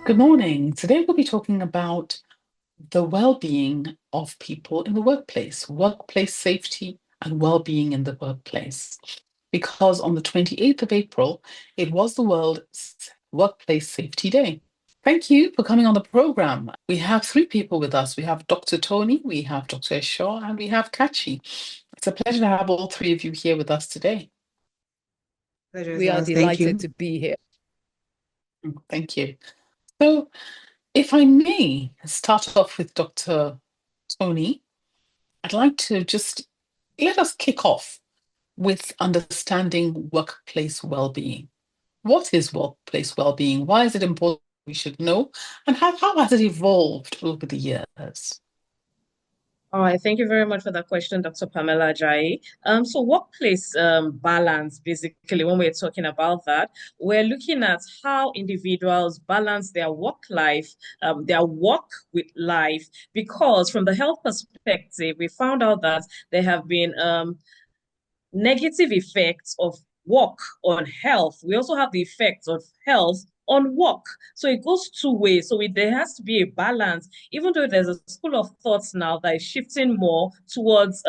Good morning. Today we'll be talking about the well-being of people in the workplace, workplace safety and well-being in the workplace. Because on the 28th of April, it was the World Workplace Safety Day. Thank you for coming on the program. We have three people with us. We have Dr. Tony, we have Dr. Shaw, and we have Kachi. It's a pleasure to have all three of you here with us today. Pleasure is We are ours. Thank delighted you. to be here. Thank you. So, if I may start off with Dr. Tony, I'd like to just let us kick off with understanding workplace well-being. What is workplace well-being? Why is it important we should know? And how has it evolved over the years? All right, thank you very much for that question, Dr. Pamela Ajayi. So workplace balance, basically, when we're talking about that, we're looking at how individuals balance their work life, their work with life, because from the health perspective, we found out that there have been negative effects of work on health. We also have the effects of health on work. So it goes two ways. So there has to be a balance, even though there's a school of thoughts now that is shifting more towards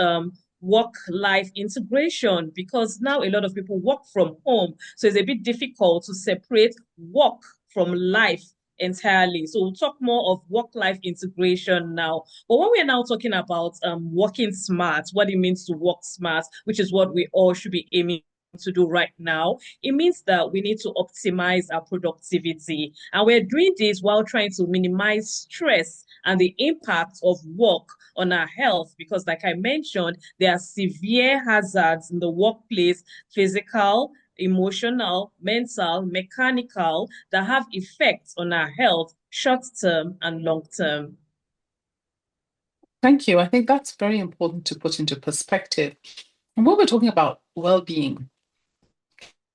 work-life integration, because now a lot of people work from home. So it's a bit difficult to separate work from life entirely. So we'll talk more of work-life integration now. But when we're now talking about working smart, what it means to work smart, which is what we all should be aiming to do right now, it means that we need to optimize our productivity. And we're doing this while trying to minimize stress and the impact of work on our health, because like I mentioned, there are severe hazards in the workplace, physical, emotional, mental, mechanical, that have effects on our health, short term and long term. Thank you. I think that's very important to put into perspective. And when we're talking about well-being,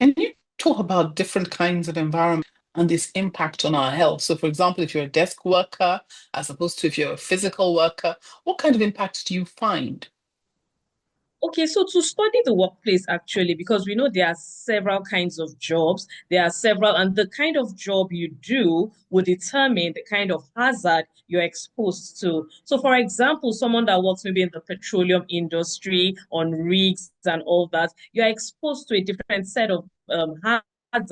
can you talk about different kinds of environment and this impact on our health? So, for example, if you're a desk worker, as opposed to if you're a physical worker, what kind of impact do you find? Okay, so to study the workplace actually, because we know there are several kinds of jobs, there are several, and the kind of job you do will determine the kind of hazard you're exposed to. So, for example, someone that works maybe in the petroleum industry, on rigs and all that, you're exposed to a different set of hazards.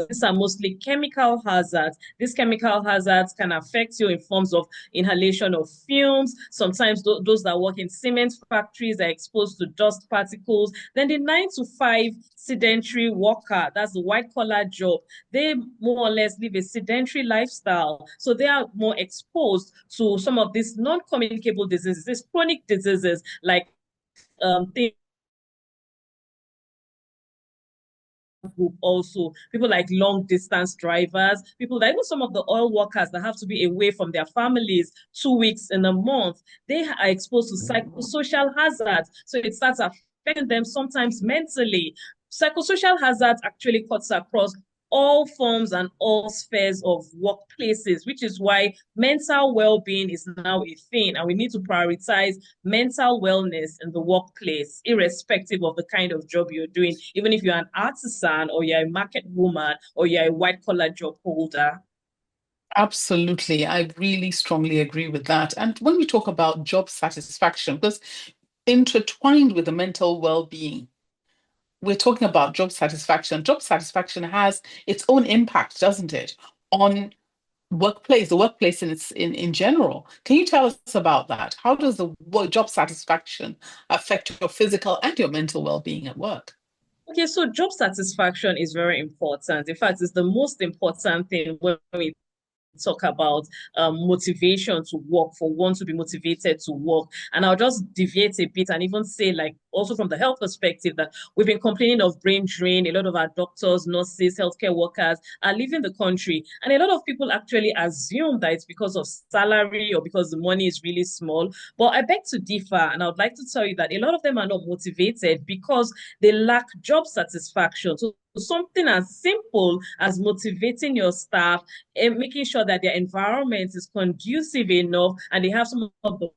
These are mostly chemical hazards. These chemical hazards can affect you in forms of inhalation of fumes. Sometimes those that work in cement factories are exposed to dust particles. Then the 9 to 5 sedentary worker, that's the white collar job, they more or less live a sedentary lifestyle. So they are more exposed to some of these non-communicable diseases, these chronic diseases like things group also. People like long distance drivers, people like even some of the oil workers that have to be away from their families 2 weeks in a month, they are exposed to psychosocial hazards. So it starts affecting them sometimes mentally. Psychosocial hazards actually cuts across all forms and all spheres of workplaces, which is why mental well-being is now a thing, and we need to prioritize mental wellness in the workplace, irrespective of the kind of job you're doing, even if you're an artisan or you're a market woman or you're a white collar job holder. Absolutely. I really strongly agree with that. And when we talk about job satisfaction, because intertwined with the mental well-being, we're talking about job satisfaction. Job satisfaction has its own impact, doesn't it, on the workplace in general. Can you tell us about that? How does the job satisfaction affect your physical and your mental well-being at work? Okay, so job satisfaction is very important. In fact, it's the most important thing when we talk about motivation to work, for one to be motivated to work. And I'll just deviate a bit and even say, like, also from the health perspective, that we've been complaining of brain drain. A lot of our doctors, nurses, healthcare workers are leaving the country. And a lot of people actually assume that it's because of salary or because the money is really small. But I beg to differ. And I would like to tell you that a lot of them are not motivated because they lack job satisfaction. So something as simple as motivating your staff and making sure that their environment is conducive enough and they have some of the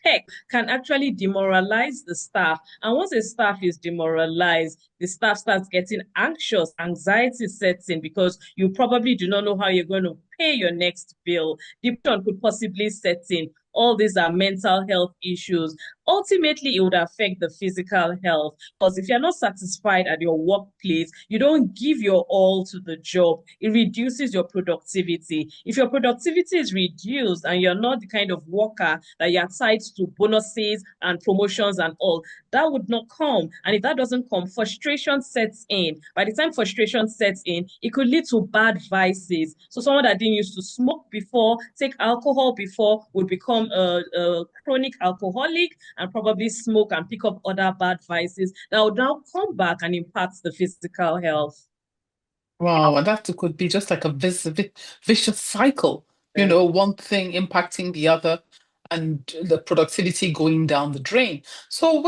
peck can actually demoralize the staff. And once a staff is demoralized, the staff starts getting anxious, anxiety sets in because you probably do not know how you're going to pay your next bill. Depression could possibly set in. All these are mental health issues. Ultimately, it would affect the physical health because if you're not satisfied at your workplace, you don't give your all to the job. It reduces your productivity. If your productivity is reduced and you're not the kind of worker that you're tied to bonuses and promotions and all, that would not come. And if that doesn't come, frustration sets in. By the time frustration sets in, it could lead to bad vices. So someone that didn't used to smoke before, take alcohol before, would become a chronic alcoholic and probably smoke and pick up other bad vices that will now come back and impact the physical health. Wow, and that could be just like a vicious cycle, Yeah. one thing impacting the other and the productivity going down the drain. So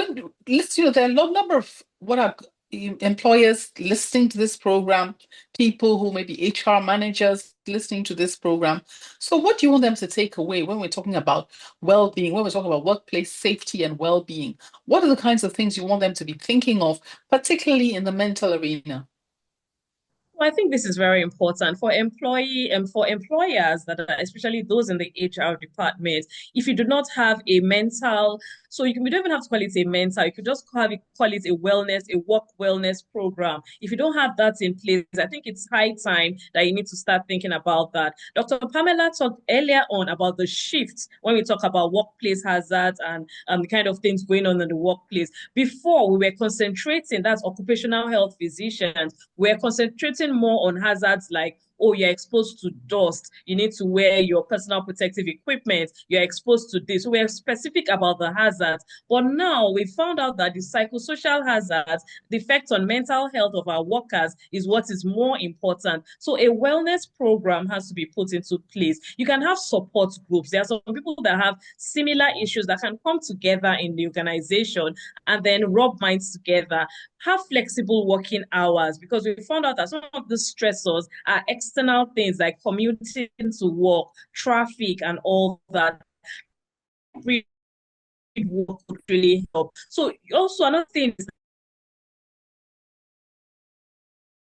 there are a number of what are employers listening to this program, people who may be HR managers listening to this program. So what do you want them to take away when we're talking about well-being, when we're talking about workplace safety and well-being? What are the kinds of things you want them to be thinking of, particularly in the mental arena? Well, I think this is very important for employee and for employers that are especially those in the HR department. If you do not have a mental, so we don't even have to call it a mental, you could just call it a work wellness program. If you don't have that in place, I think it's high time that you need to start thinking about that. Dr. Pamela talked earlier on about the shift when we talk about workplace hazards and the kind of things going on in the workplace. Before we were concentrating, that's occupational health physicians, we're concentrating more on hazards like, oh, you're exposed to dust, you need to wear your personal protective equipment, you're exposed to this. So we're specific about the hazards. But now we found out that the psychosocial hazards, the effect on mental health of our workers is what is more important. So a wellness program has to be put into place. You can have support groups. There are some people that have similar issues that can come together in the organization and then rub minds together. Have flexible working hours because we found out that some of the stressors are external things like commuting to work, traffic, and all that. Work would really help. So also another thing is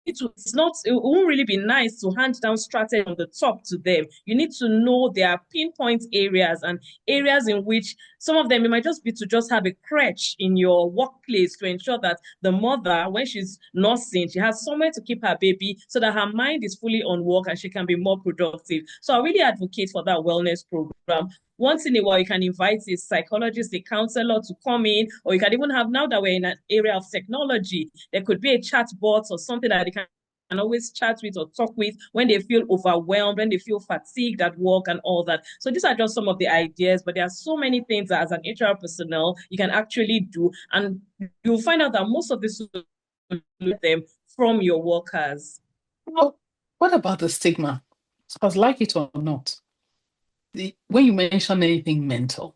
it's not, it won't really be nice to hand down strategy on the top to them. You need to know their pinpoint areas and areas in which some of them, it might just be to just have a crutch in your workplace to ensure that the mother, when she's nursing, she has somewhere to keep her baby so that her mind is fully on work and she can be more productive. So I really advocate for that wellness program. Once in a while, you can invite a psychologist, a counselor to come in, or you can even have, now that we're in an area of technology, there could be a chat bot or something that they can always chat with or talk with when they feel overwhelmed, when they feel fatigued at work and all that. So these are just some of the ideas, but there are so many things that as an HR personnel you can actually do. And you'll find out that most of this will them from your workers. Well, what about the stigma? Because like it or not, when you mention anything mental,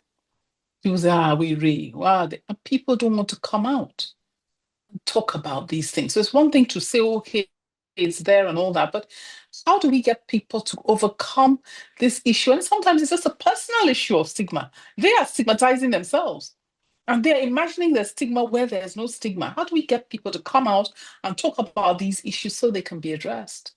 people say, we really, wow, people don't want to come out and talk about these things. So it's one thing to say, okay, it's there and all that, but how do we get people to overcome this issue? And sometimes it's just a personal issue of stigma. They are stigmatizing themselves and they're imagining the stigma where there's no stigma. How do we get people to come out and talk about these issues so they can be addressed?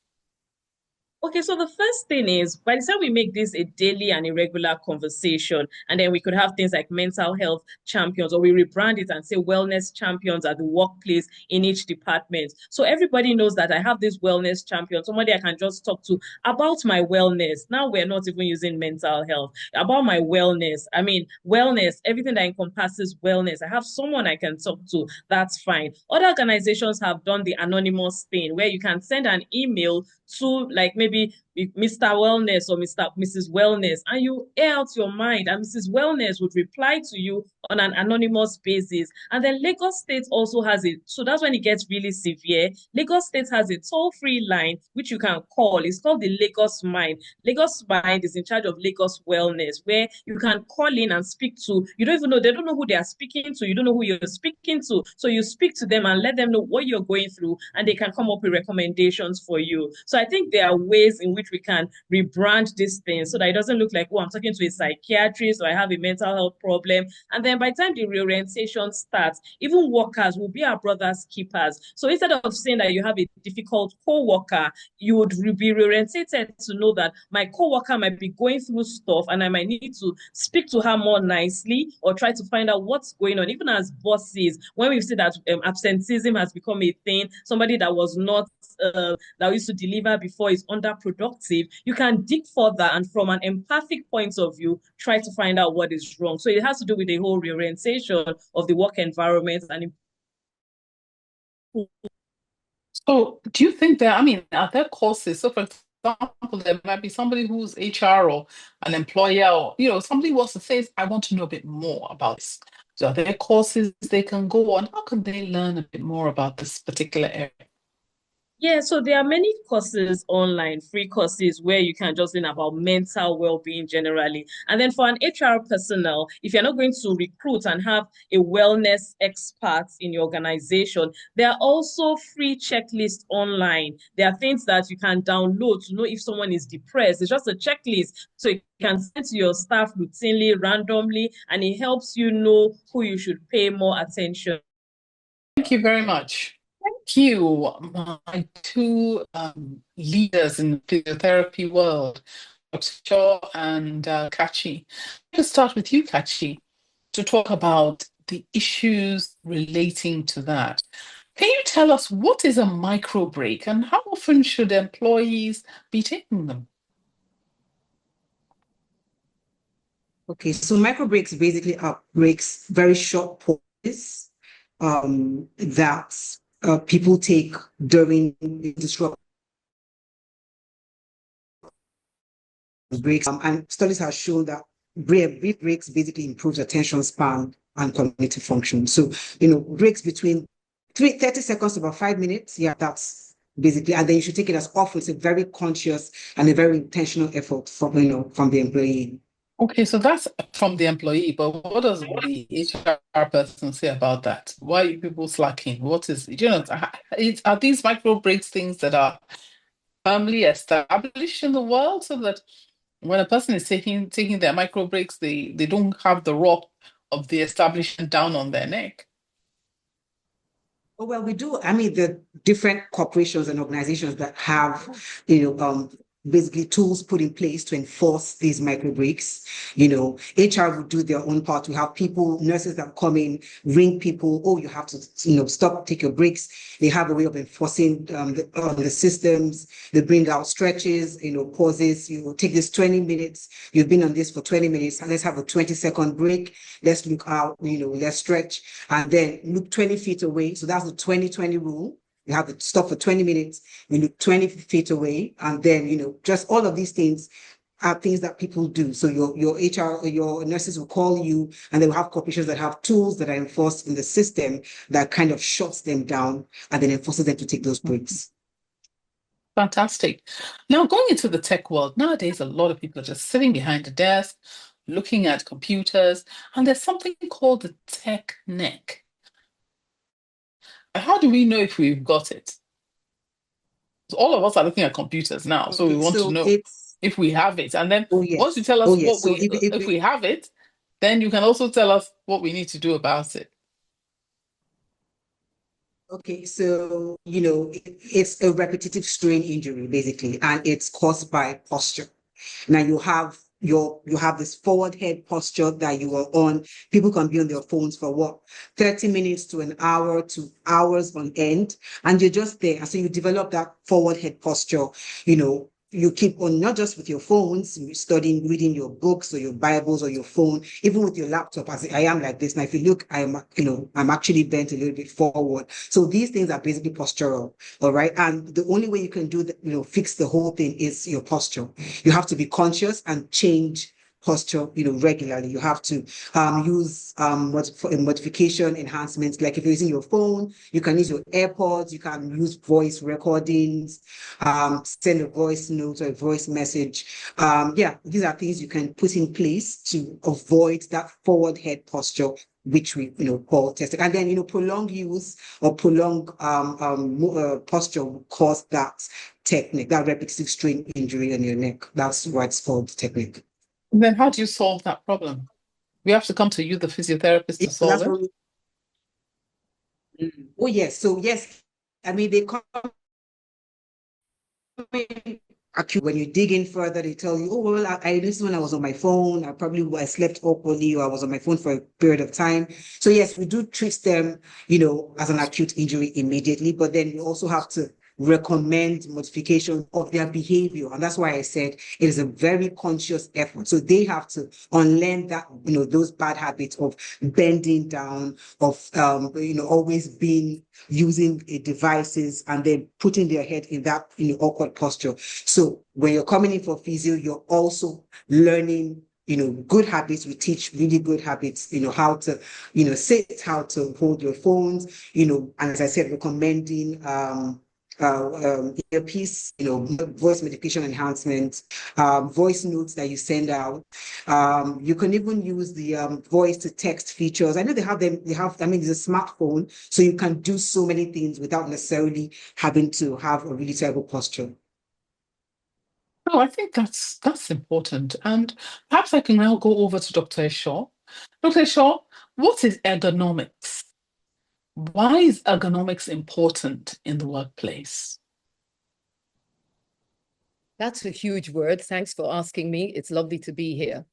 Okay, so the first thing is by the time we make this a daily and irregular conversation, and then we could have things like mental health champions, or we rebrand it and say wellness champions at the workplace in each department. So everybody knows that I have this wellness champion, somebody I can just talk to about my wellness. Now we're not even using mental health, about my wellness. I mean, wellness, everything that encompasses wellness. I have someone I can talk to. That's fine. Other organizations have done the anonymous thing where you can send an email to like maybe Mr. Wellness or Mrs. Wellness, and you air out your mind, and Mrs. Wellness would reply to you on an anonymous basis. And then Lagos State also has it. So that's when it gets really severe. Lagos State has a toll-free line which you can call. It's called the Lagos Mind. Lagos Mind is in charge of Lagos Wellness, where you can call in and speak to. You don't even know, they don't know who they are speaking to. You don't know who you're speaking to. So you speak to them and let them know what you're going through, and they can come up with recommendations for you. So I think there are ways in which we can rebrand this thing so that it doesn't look like, oh, I'm talking to a psychiatrist or I have a mental health problem. And then by the time the reorientation starts, even workers will be our brother's keepers. So instead of saying that you have a difficult co-worker, you would be reorientated to know that my co-worker might be going through stuff and I might need to speak to her more nicely or try to find out what's going on. Even as bosses, when we see that absenteeism has become a thing, somebody that was not that used to deliver before is underproductive, you can dig further and from an empathic point of view, try to find out what is wrong. So it has to do with the whole reorientation of the work environment and So do you think that, I mean, are there courses? So for example, there might be somebody who's HR or an employer or, somebody wants to say, I want to know a bit more about this. So are there courses they can go on? How can they learn a bit more about this particular area? yeah, so there are many courses online, free courses where you can just learn about mental well-being generally. And then for an HR personnel, if you're not going to recruit and have a wellness expert in your organization, there are also free checklists online. There are things that you can download to know if someone is depressed. It's just a checklist. So you can send to your staff routinely, randomly, and it helps you know who you should pay more attention. Thank you very much. Thank you, my two leaders in the physiotherapy world, Dr. Shaw and Kachi. Let's start with you, Kachi, to talk about the issues relating to that. Can you tell us what is a micro break and how often should employees be taking them? Okay, so micro breaks basically are breaks, very short pauses that people take during disruptive breaks. And studies have shown that brief breaks basically improves attention span and cognitive function. So, breaks between 30 seconds to about 5 minutes, yeah, that's basically, and then you should take it as often. It's a very conscious and a very intentional effort from the employee. Okay, so that's from the employee, but what does the HR person say about that? Why are people slacking? What is, are these micro breaks things that are firmly established in the world so that when a person is taking their micro breaks, they don't have the rock of the establishment down on their neck? Oh, well, we do. I mean, the different corporations and organizations that have, basically tools put in place to enforce these micro breaks. HR would do their own part. We have nurses that come in, ring people, oh, you have to, stop, take your breaks. They have a way of enforcing the systems. They bring out stretches, pauses. You take this 20 minutes. You've been on this for 20 minutes. Let's have a 20-second break. Let's look out, let's stretch. And then look 20 feet away. So that's the 20-20 rule. You have to stop for 20 minutes, you look 20 feet away, and then, just all of these things are things that people do. So your HR, your nurses will call you, and they will have corporations that have tools that are enforced in the system that kind of shuts them down and then enforces them to take those breaks. Fantastic. Now, going into the tech world, nowadays, a lot of people are just sitting behind a desk, looking at computers, and there's something called the tech neck. How do we know if we've got it? All of us are looking at computers now, so we Okay, want to so know it's if we have it. And then oh once you yes, tell oh us yes. what So if we have it, then you can also tell us what we need to do about it. okay, so it's a repetitive strain injury basically, and it's caused by posture. Now you have this forward head posture that you are on. People can be on their phones for what, 30 minutes to an hour to hours on end, and you're just there. And so you develop that forward head posture, you keep on not just with your phones, studying, reading your books or your Bibles or your phone, even with your laptop, as I am like this. Now, if you look, I'm actually bent a little bit forward. So these things are basically postural, all right? And the only way you can do that, fix the whole thing is your posture. You have to be conscious and change posture, regularly. You have to use modification enhancements. Like if you're using your phone, you can use your AirPods, you can use voice recordings, send a voice note or a voice message. Yeah, these are things you can put in place to avoid that forward head posture which we call testing. And then prolonged use or prolonged posture will cause that technique, that repetitive strain injury in your neck. That's why it's called technique. And then how do you solve that problem? We have to come to you, the physiotherapist, to So solve that's it. what oh yes. So yes, I mean they come acute. When you dig in further, they tell you, oh, well, I this when I was on my phone, I slept awkwardly or I was on my phone for a period of time. So yes, we do treat them, as an acute injury immediately, but then we also have to recommend modification of their behavior. And that's why I said it is a very conscious effort. So they have to unlearn that, those bad habits of bending down, of, always using devices and then putting their head in that, awkward posture. So when you're coming in for physio, you're also learning good habits. We teach really good habits, how to, sit, how to hold your phones, and as I said, recommending earpiece, voice medication enhancement, voice notes that you send out. You can even use the voice to text features. I know they have them, I mean, it's a smartphone, so you can do so many things without necessarily having to have a really terrible posture. Oh, I think that's important. And perhaps I can now go over to Dr. Esho. Dr. Esho, what is ergonomics? Why is ergonomics important in the workplace? That's a huge word. Thanks for asking me. It's lovely to be here.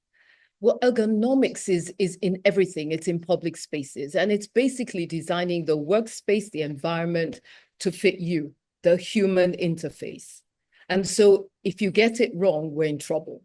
Well, ergonomics is in everything. It's in public spaces, and it's basically designing the workspace, the environment to fit you, the human interface. And so if you get it wrong, we're in trouble.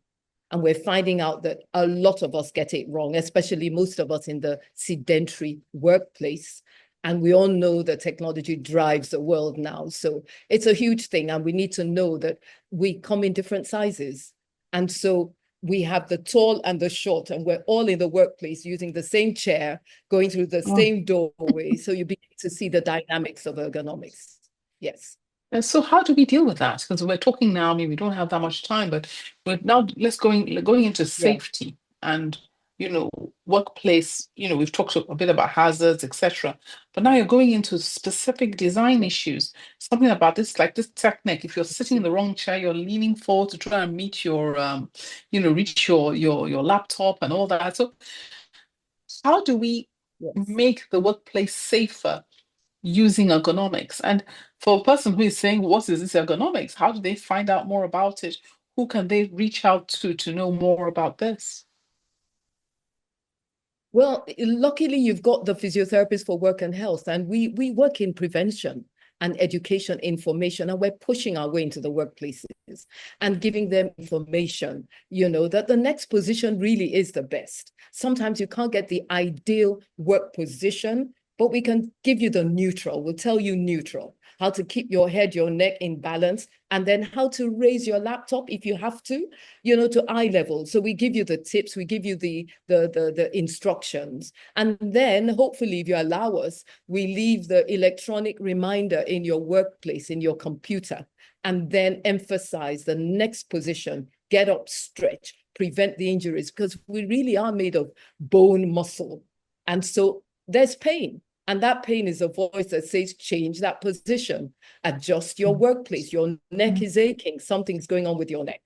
And we're finding out that a lot of us get it wrong, especially most of us in the sedentary workplace. And we all know that technology drives the world now. So it's a huge thing. And we need to know that we come in different sizes. And so we have the tall and the short, and we're all in the workplace using the same chair, going through the same doorway. So you begin to see the dynamics of ergonomics. Yes. And so how do we deal with that? Because we're talking now, I mean, we don't have that much time, but now let's going into safety and, workplace, we've talked a bit about hazards, etc. But now you're going into specific design issues, something about this, like this technique. If you're sitting in the wrong chair, you're leaning forward to try and meet your, reach your laptop and all that. So how do we make the workplace safer using ergonomics? And for a person who is saying, what is this ergonomics? How do they find out more about it? Who can they reach out to know more about this? Well, luckily you've got the Physiotherapist for Work and Health, and we work in prevention and education information, and we're pushing our way into the workplaces and giving them information, that the next position really is the best. Sometimes you can't get the ideal work position, but we can give you the neutral. We'll tell you neutral, how to keep your head, your neck in balance, and then how to raise your laptop if you have to, to eye level. So we give you the tips, we give you the instructions. And then hopefully, if you allow us, we leave the electronic reminder in your workplace, in your computer, and then emphasize the next position, get up, stretch, prevent the injuries, because we really are made of bone, muscle. And so there's pain. And that pain is a voice that says, change that position, adjust your workplace. Your neck is aching. Something's going on with your neck.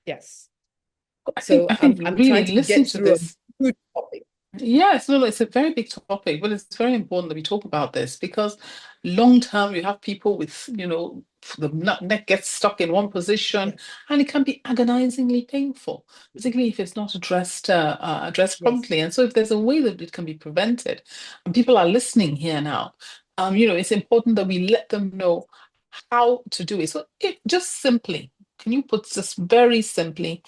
Yes. I think I'm really trying to listening get to through this. a good topic. Yes, no, it's a very big topic, but it's very important that we talk about this because long term, you have people with, the neck gets stuck in one position and it can be agonizingly painful, particularly if it's not addressed promptly. And so if there's a way that it can be prevented, and people are listening here now, it's important that we let them know how to do it. So just simply, can you put this very simply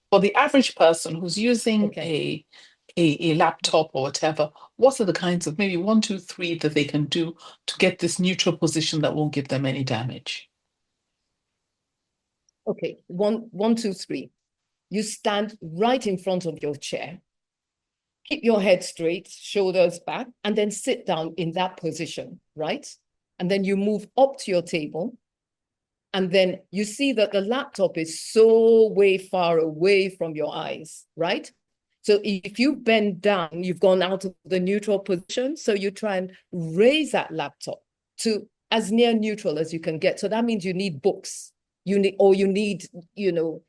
for the average person who's using a laptop or whatever, what are the kinds of maybe 1, 2, 3 that they can do to get this neutral position that won't give them any damage? Okay, one, two, three. You stand right in front of your chair. Keep your head straight, shoulders back, and then sit down in that position, right? And then you move up to your table. And then you see that the laptop is so way far away from your eyes, right? So if you bend down, you've gone out of the neutral position. So you try and raise that laptop to as near neutral as you can get. So that means you need books. You need,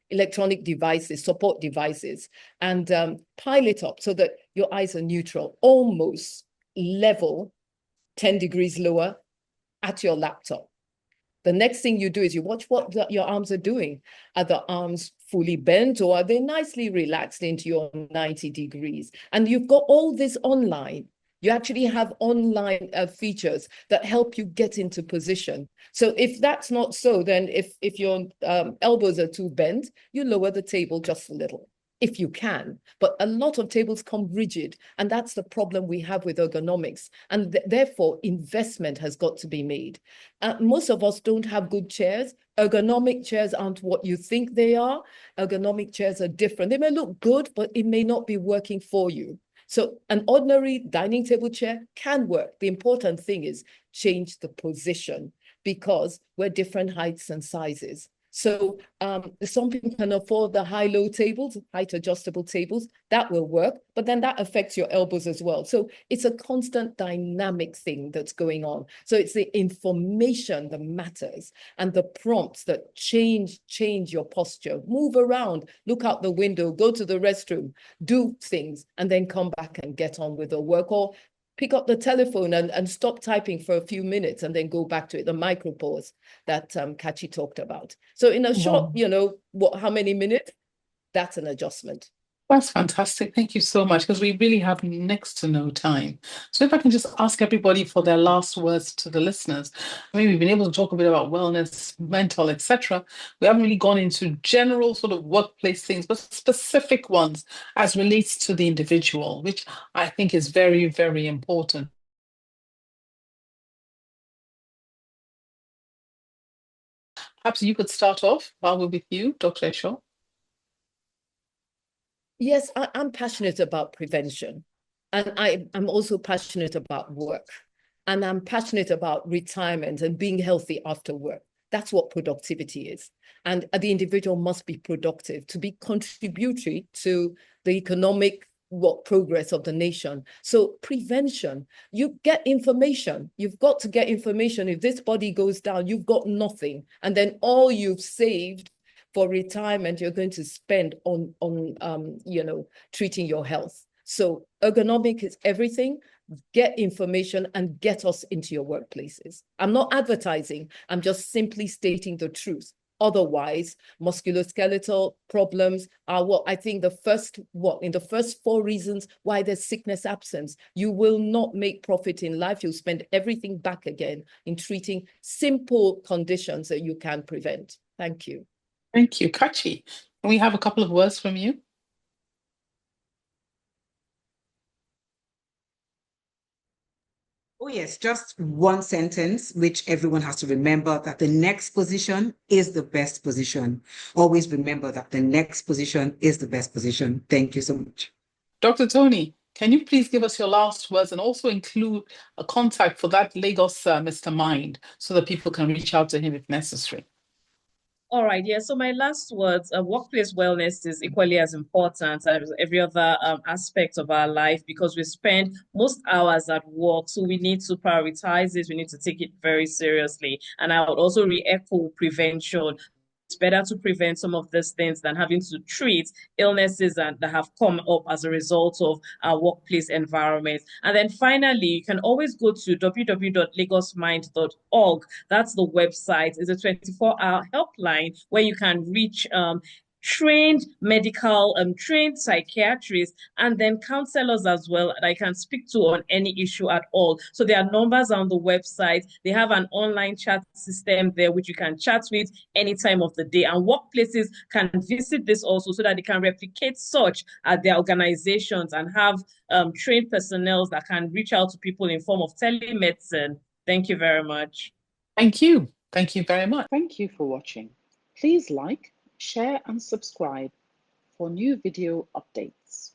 electronic devices, support devices, and pile it up so that your eyes are neutral, almost level, 10 degrees lower at your laptop. The next thing you do is you watch what your arms are doing. Are the arms fully bent, or are they nicely relaxed into your 90 degrees? And you've got all this online. You actually have online features that help you get into position. So if that's not so, then if your elbows are too bent, you lower the table just a little, if you can. But a lot of tables come rigid, and that's the problem we have with ergonomics. And therefore, investment has got to be made. Most of us don't have good chairs. Ergonomic chairs aren't what you think they are. Ergonomic chairs are different. They may look good, but it may not be working for you. So an ordinary dining table chair can work. The important thing is change the position, because we're different heights and sizes. So some people can afford the high-low tables, height adjustable tables, that will work, but then that affects your elbows as well. So it's a constant dynamic thing that's going on. So it's the information that matters, and the prompts that change your posture, move around, look out the window, go to the restroom, do things, and then come back and get on with the work, or pick up the telephone and stop typing for a few minutes and then go back to it, the micro pause that Kachi talked about. So in a short, how many minutes? That's an adjustment. That's fantastic. Thank you so much, because we really have next to no time. So if I can just ask everybody for their last words to the listeners. I mean, we've been able to talk a bit about wellness, mental, etc. We haven't really gone into general sort of workplace things, but specific ones as relates to the individual, which I think is very, very important. Perhaps you could start off while we're with you, Dr. Eso. Yes, I'm passionate about prevention, and I'm also passionate about work, and I'm passionate about retirement and being healthy after work. That's what productivity is. And the individual must be productive to be contributory to the economic progress of the nation. So prevention, you get information. You've got to get information. If this body goes down, you've got nothing. And then all you've saved for retirement, you're going to spend on treating your health. So ergonomic is everything. Get information and get us into your workplaces. I'm not advertising. I'm just simply stating the truth. Otherwise, musculoskeletal problems are in the first 4 reasons why there's sickness absence. You will not make profit in life. You'll spend everything back again in treating simple conditions that you can prevent. Thank you. Thank you. Kachi, can we have a couple of words from you? Oh, yes, just one sentence, which everyone has to remember, that the next position is the best position. Always remember that the next position is the best position. Thank you so much. Dr. Tony, can you please give us your last words and also include a contact for that Lagos Mr. Mind so that people can reach out to him if necessary? All right, yeah. So my last words, workplace wellness is equally as important as every other aspect of our life, because we spend most hours at work. So we need to prioritize this. We need to take it very seriously. And I would also re-echo prevention. It's better to prevent some of these things than having to treat illnesses that have come up as a result of our workplace environment. And then finally, you can always go to www.lagosmind.org. That's the website. It's a 24-hour helpline where you can reach trained psychiatrists, and then counselors as well that I can speak to on any issue at all. So there are numbers on the website. They have an online chat system there, which you can chat with any time of the day. And workplaces can visit this also so that they can replicate such at their organizations and have trained personnel that can reach out to people in form of telemedicine. Thank you very much. Thank you. Thank you very much. Thank you for watching. Please like, share and subscribe for new video updates.